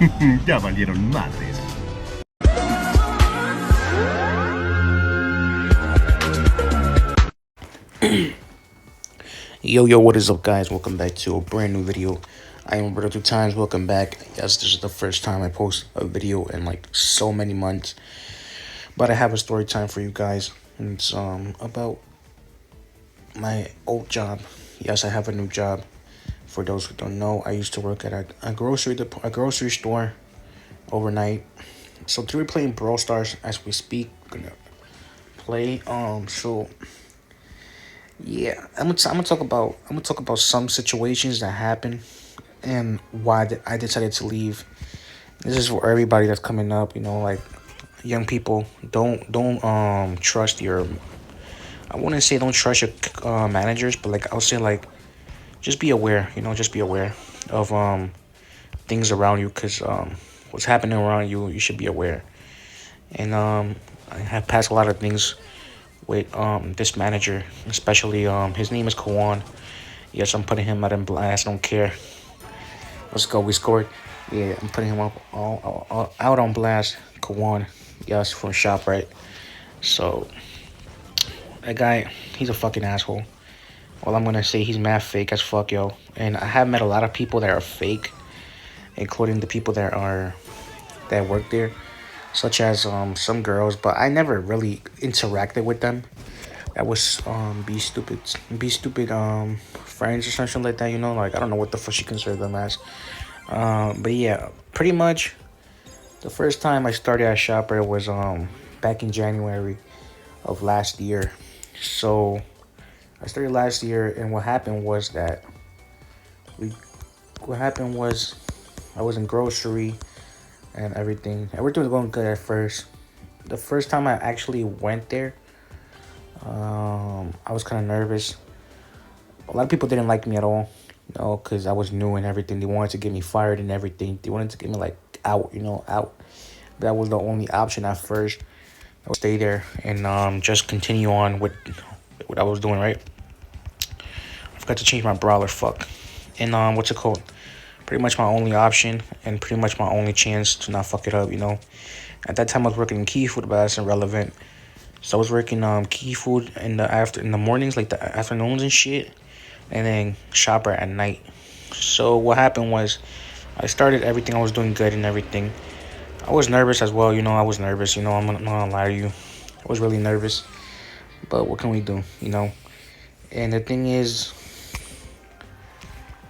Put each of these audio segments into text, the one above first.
Ya valieron madres. Yo, what is up, guys? Welcome back to a brand new video. I am Roberto 2 times. Welcome back. Yes, this is the first time I post a video in like so many months, but I have a story time for you guys. And it's about my old job. Yes, I have a new job. For those who don't know, I used to work at a grocery store overnight. So today we're playing Brawl Stars as we speak. Gonna play. So yeah, I'm gonna talk about some situations that happen and why I decided to leave. This is for everybody that's coming up. You know, like young people. Don't trust your. I wouldn't say don't trust your managers, but like I'll say like just be aware. You know, just be aware of things around you, because what's happening around you, you should be aware. And I have passed a lot of things with this manager, especially his name is Kowon. Yes, I'm putting him out in blast. I don't care. Let's go. We scored. Yeah, I'm putting him up all out on blast. Kowon. Yes, from ShopRite. So that guy, he's a fucking asshole. Well, I'm gonna say he's mad fake as fuck, yo. And I have met a lot of people that are fake, including the people that work there, such as some girls. But I never really interacted with them. That was be stupid friends or something like that. You know, like I don't know what the fuck she considered them as. But yeah, pretty much the first time I started at Shopper was back in January of last year. So I started last year, and we what happened was I was in grocery and everything. Everything was going good at first. The first time I actually went there, I was kind of nervous. A lot of people didn't like me at all, you know, because I was new and everything. They wanted to get me fired and everything. They wanted to get me like out, you know, out. That was the only option at first. I would stay there and just continue on with what I was doing, right? I forgot to change my brawler, fuck. And what's it called? Pretty much my only option and pretty much my only chance to not fuck it up, you know. At that time I was working in key food, but that's irrelevant. So I was working key food in the mornings, like the afternoons and shit, and then shopper at night. So what happened was I started everything. I was doing good and everything. I was nervous as well, you know. I was nervous, you know. I'm not gonna lie to you. I was really nervous, but what can we do, you know? And the thing is,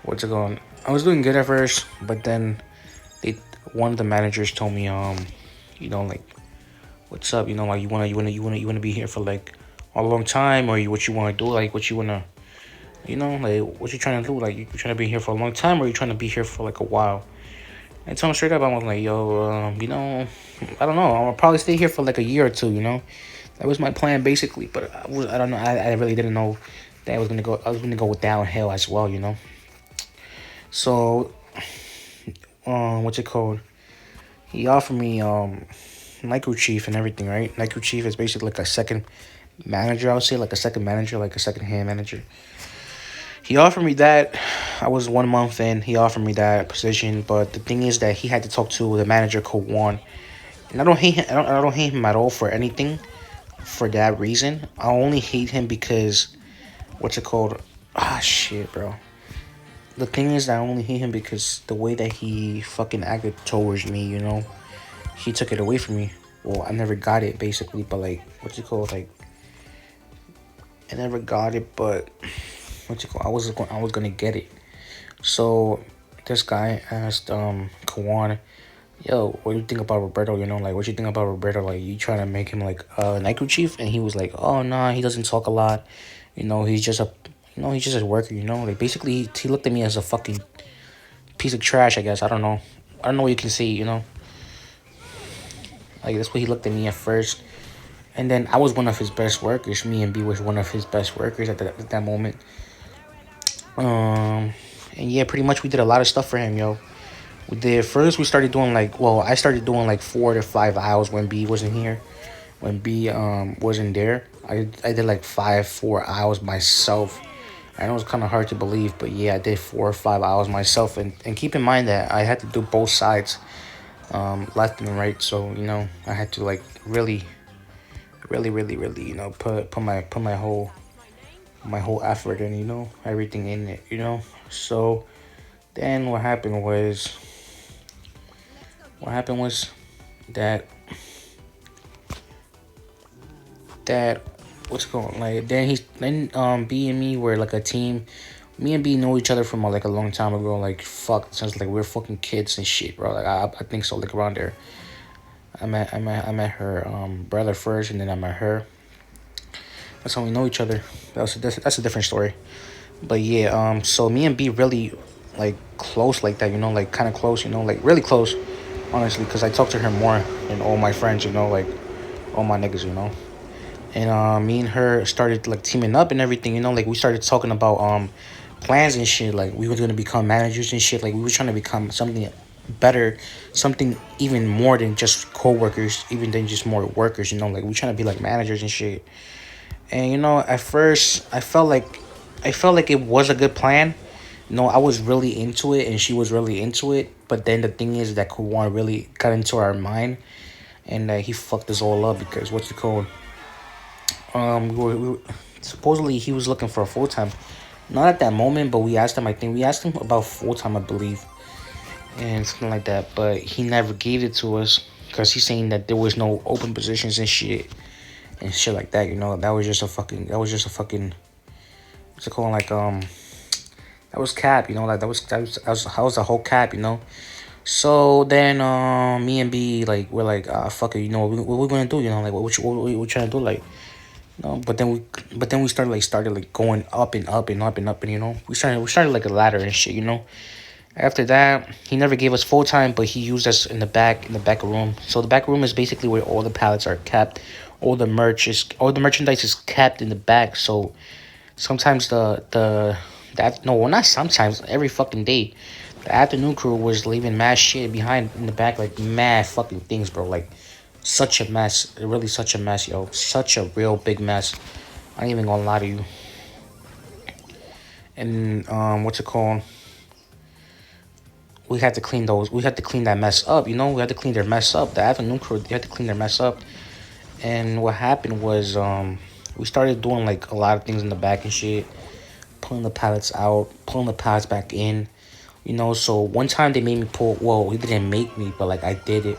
what's it going? I was doing good at first, but then they one of the managers told me, you know, like, what's up, you know, like you wanna be here for like a long time, or what you wanna do, like what you wanna, you know, like what you trying to do, like you trying to be here for a long time, or you trying to be here for like a while. And told him straight up, I was like, yo, you know, I don't know, I'll probably stay here for like a year or two, you know. That was my plan basically, but I don't know, I really didn't know that I was gonna go downhill as well, you know. So what's it called? He offered me Nike Chief and everything, right? Nike Chief is basically like a second manager, I would say, like a second manager, like a second hand manager. He offered me that. I was 1 month in. He offered me that position, but the thing is that he had to talk to the manager, Kowon. And I don't hate him. I don't hate him at all for anything. For that reason, I only hate him because what's it called? Ah, shit, bro. The thing is, I only hate him because the way that he fucking acted towards me, you know, he took it away from me. Well, I never got it basically, but like, what's it called? Like, I never got it, but what's it called? I was gonna get it. So this guy asked Kawan, yo, what do you think about Roberto? You know, like what you think about Roberto? Like you trying to make him like a Nike chief? And he was like, oh nah, he doesn't talk a lot. You know, he's just a worker. You know, like basically he looked at me as a fucking piece of trash. I guess I don't know what you can say. You know, like that's what he looked at me at first. And then I was one of his best workers. Me and B was one of his best workers at that moment. Um, and yeah, pretty much we did a lot of stuff for him, yo. We started doing like, well, I started doing like 4 to 5 hours when B wasn't here. When B wasn't there, I did like 4 hours myself I know it's kind of hard to believe, but yeah, I did 4 or 5 hours myself. And keep in mind that I had to do both sides, left and right. So I had to like really, really, really, really, put my whole effort and everything in it. So then what happened was that that what's going on? Like then B and me were like a team. Me and B know each other from like a long time ago. Like fuck, since like we're fucking kids and shit, bro. Like I think so. Like around there, I met her brother first, and then I met her. That's how we know each other. That's a different story. But yeah, so me and B really like close like that. Like kind of close. Like really close, honestly, because I talk to her more than all my friends. Like all my niggas. And me and her started like teaming up and everything. Like we started talking about plans and shit. Like we were gonna become managers and shit. Like we were trying to become something better, something even more than just co-workers, even than just more workers. Like we trying to be like managers and shit. And at first I felt like it was a good plan. I was really into it and she was really into it. But then the thing is that kowon really got into our mind, and he fucked us all up because what's it called? We were supposedly he was looking for a full time. Not at that moment, but we asked him. I think we asked him about full time, I believe, and something like that. But he never gave it to us because he's saying that there was no open positions and shit like that. That was just a fucking. What's it called? Like that was cap. Like that was a whole cap. So then me and B like we're like fuck it. What we gonna do? Like what we trying to do? Like no, but then we started going up and up and up and up, and we started like a ladder and shit. After that, he never gave us full time, but he used us in the back room. So the back room is basically where all the pallets are kept, all the merchandise is kept in the back. So sometimes not sometimes, every fucking day, the afternoon crew was leaving mad shit behind in the back, like mad fucking things, bro. Like such a mess, really such a mess, yo, such a real big mess. I ain't even gonna lie to you. And what's it called? We had to clean those. We had to clean that mess up. We had to clean their mess up. The afternoon crew, they had to clean their mess up. And what happened was, we started doing like a lot of things in the back and shit, pulling the pallets out, pulling the pallets back in. So one time they made me pull. Well, he didn't make me, but like I did it.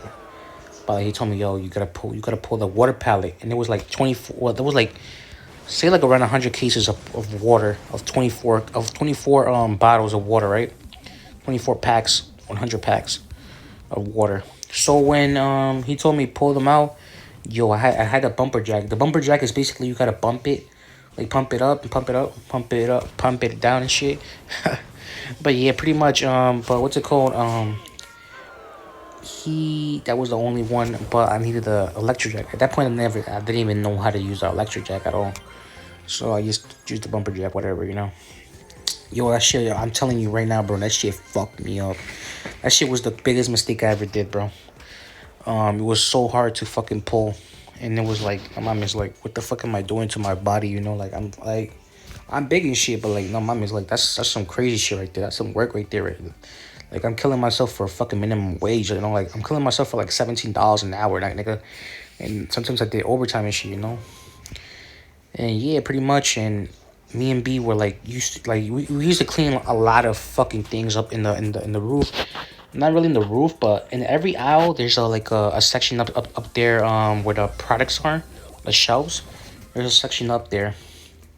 But like, he told me, yo, you gotta pull the water pallet, and it was like 24. Well, there was like say like around 100 cases of water, of 24 bottles of water, right? 24 packs, 100 packs of water. So when he told me pull them out, yo, I had a bumper jack. The bumper jack is basically you gotta bump it, like pump it up and pump it up, pump it up, pump it down and shit. But yeah, pretty much. But what's it called? That was the only one, but I needed the electric jack. At that point, I didn't even know how to use the electric jack at all. So I just used the bumper jack, whatever. Yo, that shit, I'm telling you right now, bro, that shit fucked me up. That shit was the biggest mistake I ever did, bro. It was so hard to fucking pull. And it was like, my mom is like, what the fuck am I doing to my body? I'm big and shit, but like, no, mom is like, that's some crazy shit right there. That's some work right there. Right? Like, I'm killing myself for a fucking minimum wage, like, I'm killing myself for like $17 an hour, like, nigga. And sometimes I did overtime and shit. And yeah, pretty much. And me and B were like used to, like we used to clean a lot of fucking things up in the roof. Not really in the roof, but in every aisle there's a section up there where the products are, the shelves. There's a section up there,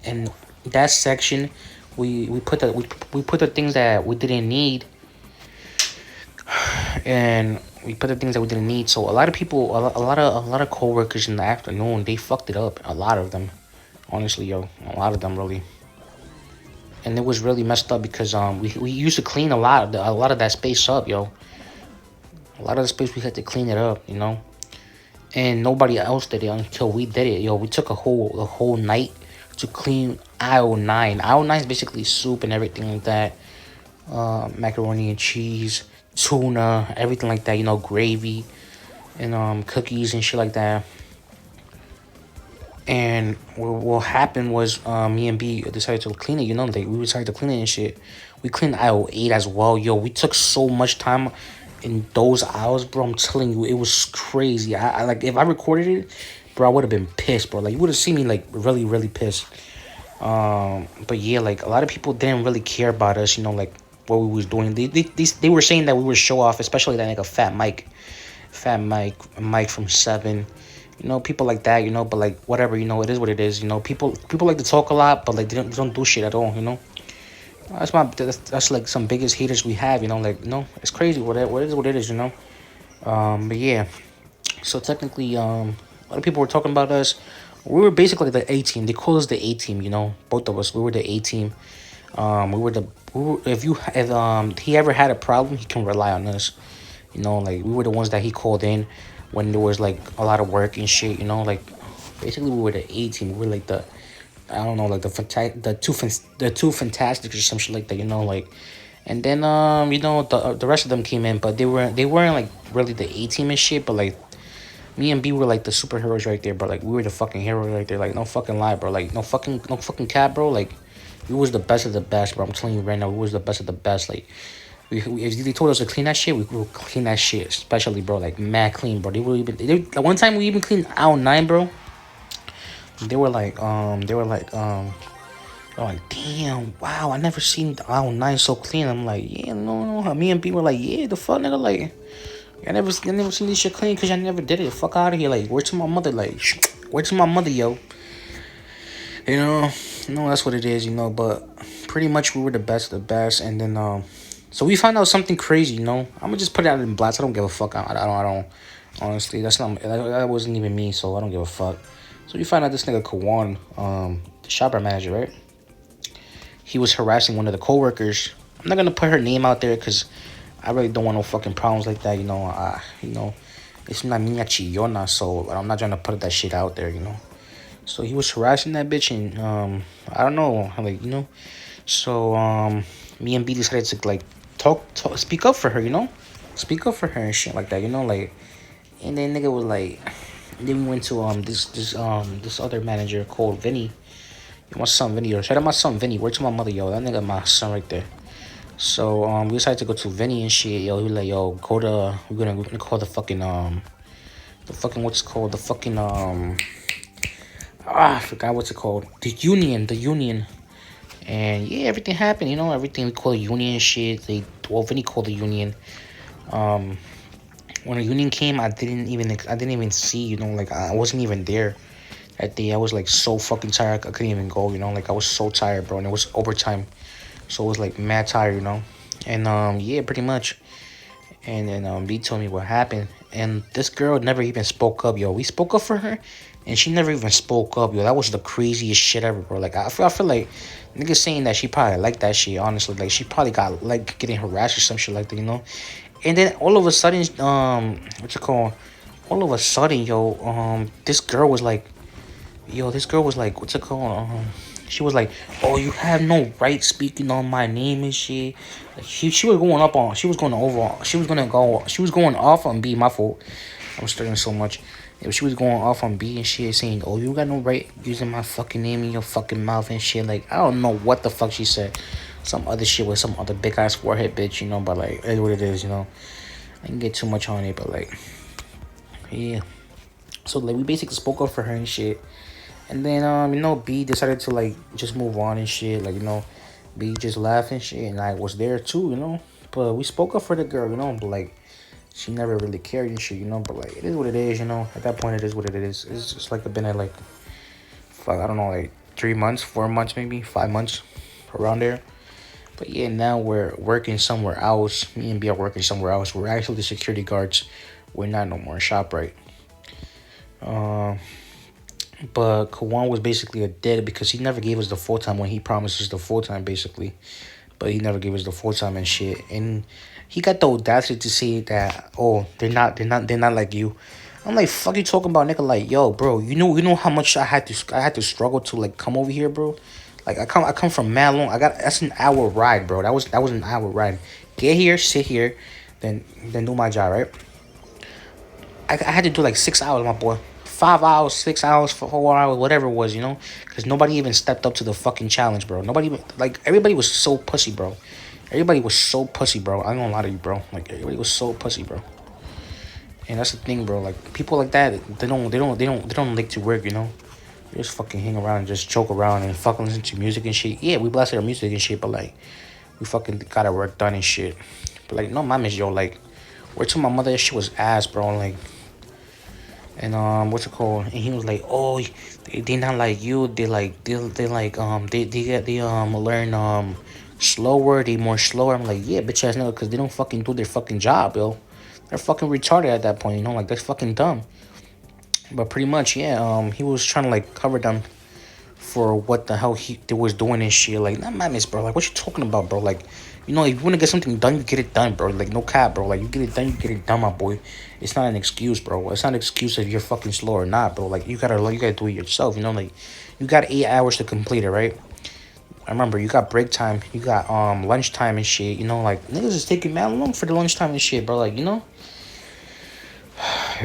and that section we put the things that we didn't need, and we put the things that we didn't need. So a lot of people, a lot of coworkers in the afternoon, they fucked it up. A lot of them, honestly, yo, a lot of them really. And it was really messed up because we used to clean a lot of that space up, yo. A lot of the space we had to clean it up. And nobody else did it until we did it, yo. We took a whole night to clean aisle 9. Aisle 9 is basically soup and everything like that. Macaroni and cheese, tuna, everything like that. Gravy and cookies and shit like that. And what happened was, me and B decided to clean it. Like we decided to clean it and shit. We cleaned aisle 8 as well. Yo, we took so much time in those aisles, bro. I'm telling you, it was crazy. I like, if I recorded it, bro, I would have been pissed, bro. Like you would have seen me like really, really pissed. But yeah, like a lot of people didn't really care about us. Like what we was doing. They were saying that we were show off, especially that nigga Mike from Seven. People like that. But like whatever. It is what it is. People like to talk a lot, but like they don't do shit at all. That's like some biggest haters we have. Like it's crazy. What it is. But yeah. So technically, a lot of people were talking about us. We were basically the A team. They call us the A team. Both of us. We were the A team. If he ever had a problem, he can rely on us. Like we were the ones that he called in when there was like a lot of work and shit. Like basically we were the A team. We were like the, I don't know, like the two fantastics or some shit like that. Like, and then the rest of them came in, but they weren't like really the A team and shit. But like me and B were like the superheroes right there, bro. Like we were the fucking heroes right there. Like no fucking lie, bro. Like no fucking cap, bro. Like we was the best of the best, bro. I'm telling you right now, we was the best of the best. Like if they told us to clean that shit, we would clean that shit, especially, bro. Like mad clean, bro. One time we even cleaned aisle 9, bro. They're like, damn, wow, I never seen aisle 9 so clean. I'm like, yeah, no. Me and B were like, yeah, the fuck, nigga, like, I never seen this shit clean because I never did it. Fuck out of here, like, word to my mother, like, word to my mother, yo. You know, that's what it is, but pretty much we were the best of the best. And then, so we found out something crazy, I'm gonna just put it out in blast. I don't give a fuck. I don't, honestly, that wasn't even me, so I don't give a fuck. So we found out this nigga Kowon, the shopper manager, right? He was harassing one of the coworkers. I'm not gonna put her name out there because I really don't want no fucking problems like that, it's not niña chillona, so I'm not trying to put that shit out there, So he was harassing that bitch, and I don't know, like, So me and B decided to like speak up for her, speak up for her and shit like that, like. And then nigga was like, then we went to this other manager called Vinny. My son Vinny, shout out my son Vinny. Word to my mother, yo. That nigga my son right there. So we decided to go to Vinny and shit, yo. He was like, yo, we're gonna call the fucking what's it called, the fucking I forgot what's it called, the union. And yeah, everything happened, everything we call the union and shit. Vinny called the union. When the union came, I didn't even see, like I wasn't even there that day. I was like so fucking tired, I couldn't even go, like I was so tired, bro, and it was overtime, so it was like mad tired, and yeah, pretty much. And then B told me what happened, and this girl never even spoke up, yo. We spoke up for her, and she never even spoke up, yo. That was the craziest shit ever, bro. Like I feel like niggas saying that she probably like that shit, honestly. Like she probably got like getting harassed or some shit like that, And then all of a sudden, what's it called? All of a sudden, yo, this girl was like, what's it called? She was like, oh, you have no right speaking on my name and shit. Like she was going off on B. My fault. I was studying so much. Yeah, she was going off on B and shit, saying, oh, you got no right using my fucking name in your fucking mouth and shit. Like, I don't know what the fuck she said. Some other shit with some other big ass forehead bitch, but like, it's what it is, I didn't get too much on it, but like, yeah. So like, we basically spoke up for her and shit. And then, B decided to like just move on and shit. Like, B just laughed and shit, and I was there too, But we spoke up for the girl, but like, she never really cared and shit, But like, it is what it is, At that point, it is what it is. It's just like I've been at like, fuck, I don't know, like 3 months, 4 months, maybe 5 months, around there. But yeah, now we're working somewhere else. Me and B are working somewhere else. We're actually the security guards. We're not no more ShopRite. But Kowon was basically a dead because he never gave us the full time when he promised us the full time, basically. But he never gave us the full time and shit. And he got the audacity to say that, oh, they're not like you. I'm like, fuck you talking about, nigga? Like, yo, bro, you know how much I had to struggle to like come over here, bro. Like I come from mad long. That's an hour ride, bro. That was an hour ride. Get here, sit here, then do my job, right? I had to do like 6 hours, my boy. 5 hours, 6 hours, for 4 hours, whatever it was, you know, because nobody even stepped up to the fucking challenge, bro. Nobody even, like, everybody was so pussy, bro. Everybody was so pussy, bro. I ain't gonna lie to you, bro. Like, everybody was so pussy, bro. And that's the thing, bro. Like, people like that, they don't like to work, you know. They just fucking hang around and just joke around and fucking listen to music and shit. Yeah, we blasted our music and shit, but like, we fucking got our work done and shit. But like, no mames, yo, like, word to my mother, that shit was ass, bro. Like, and what's it called? And he was like, oh, they not like you. They like they like they learn slower. They more slower. I'm like, yeah, bitch ass nigga, because they don't fucking do their fucking job, yo. They're fucking retarded at that point, you know, like that's fucking dumb. But pretty much, yeah, he was trying to like cover them for what the hell they was doing and shit. Like, not madness, bro. Like, what you talking about, bro? Like, you know, if you want to get something done, you get it done, bro. Like, no cap, bro. Like, you get it done, you get it done, my boy. It's not an excuse, bro. It's not an excuse if you're fucking slow or not, bro. Like, you gotta do it yourself, you know? Like, you got 8 hours to complete it, right? I remember you got break time, you got lunch time and shit, you know? Like, niggas is taking mad long for the lunchtime and shit, bro. Like, you know?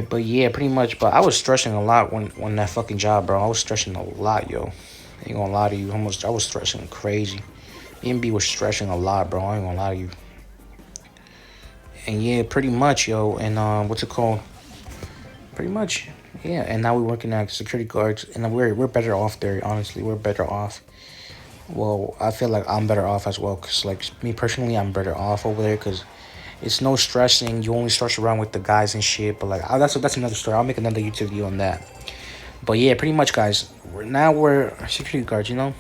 But yeah, pretty much. But I was stressing a lot when that fucking job, bro. I was stressing a lot, yo. Ain't gonna lie to you. I was stressing crazy. MB was stressing a lot, bro. I ain't gonna lie to you. And yeah, pretty much, yo. And what's it called? Pretty much, yeah. And now we're working at security guards, and we're better off there. Honestly, we're better off. Well, I feel like I'm better off as well, cause like me personally, I'm better off over there, cause it's no stressing. You only stress around with the guys and shit. But like, that's another story. I'll make another YouTube video on that. But yeah, pretty much, guys. We're security guards, you know.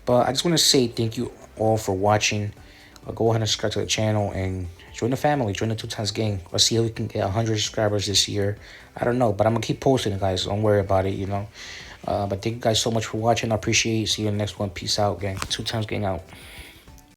But I just want to say thank you all for watching. Go ahead and subscribe to the channel and join the family. Join the 2 times gang. Let's see if we can get 100 subscribers this year. I don't know, but I'm gonna keep posting it, guys. Don't worry about it, you know. But thank you guys so much for watching. I appreciate it. See you in the next one. Peace out, gang. 2 times gang out.